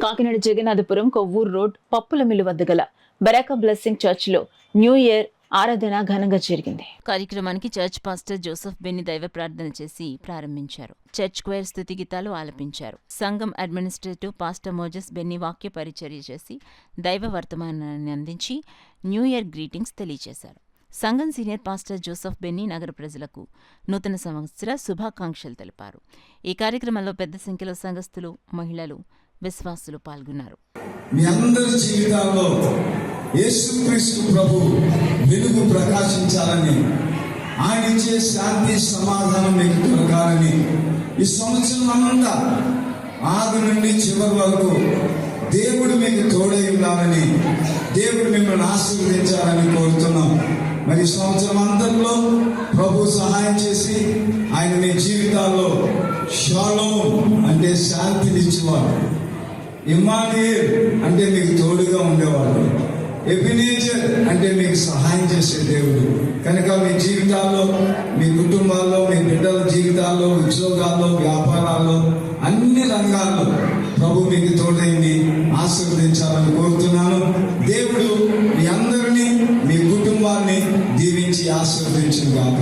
Kakinada Jagannathapuram Kovvur road పప్పుల mill వద్ద గల బరాకా బ్లెస్సింగ్ చర్చిలో న్యూ ఇయర్ ఆరాధన ఘనంగా జరిగింది. కార్యక్రమానికి చర్చ్ పాస్టర్ జోసెఫ్ బెన్నీ దైవ ప్రార్థన చేసి ప్రారంభించారు. చర్చ్ క్వైర్ స్తుతి గీతాలు ఆలపించారు. సంఘం అడ్మినిస్ట్రేటివ్ పాస్టర్ మోజెస్ బెన్నీ వాక్య పరిచర్య చేసి దైవ వర్తమానాన్ని అందించి న్యూ ఇయర్ గ్రీటింగ్స్ తెలియజేశారు. సంఘం సీనియర్ పాస్టర్ జోసెఫ్ బెన్నీ నగర ప్రజలకు నూతన సంవత్సర శుభాకాంక్షలు తెలిపారు. ఈ కార్యక్రమంలో పెద్ద సంఖ్యలో సంఘస్థులు, మహిళలు, విశ్వాసులు పాల్గొన్నారు. మీ అందరి జీవితాల్లో యేసుక్రీస్తు ప్రభు వెలుగు ప్రకాశించాలని, ఆయన ఇచ్చే శాంతి సమాధానం మీకు దొరకాలని, ఈ సంవత్సరం అంతా ఆది నుండి చివరి వరకు దేవుడు మీకు తోడై ఉండాలని, దేవుడు మిమ్మల్ని ఆశీర్వదించాలని కోరుతున్నాం. మరి సంవత్సరం అంతట్లో ప్రభు సహాయం చేసి ఆయన మీ జీవితాల్లో షాలోమ్ అంటే శాంతినిచ్చేవాడు, ఇమ్మానుయేల్ అంటే మీకు తోడుగా ఉండేవాడు, ఎబినేజర్ అంటే మీకు సహాయం చేసే దేవుడు. కనుక మీ జీవితాల్లో, మీ కుటుంబాల్లో, మీ బిడ్డల జీవితాల్లో, ఉద్యోగాల్లో, వ్యాపారాల్లో, అన్ని రంగాల్లో ప్రభు మీకు తోడైంది ఆశీర్వదించాలని కోరుతున్నాను. దేవుడు మీ అందరినీ, మీ కుటుంబాన్ని దీవించి ఆశీర్వదించుగాక.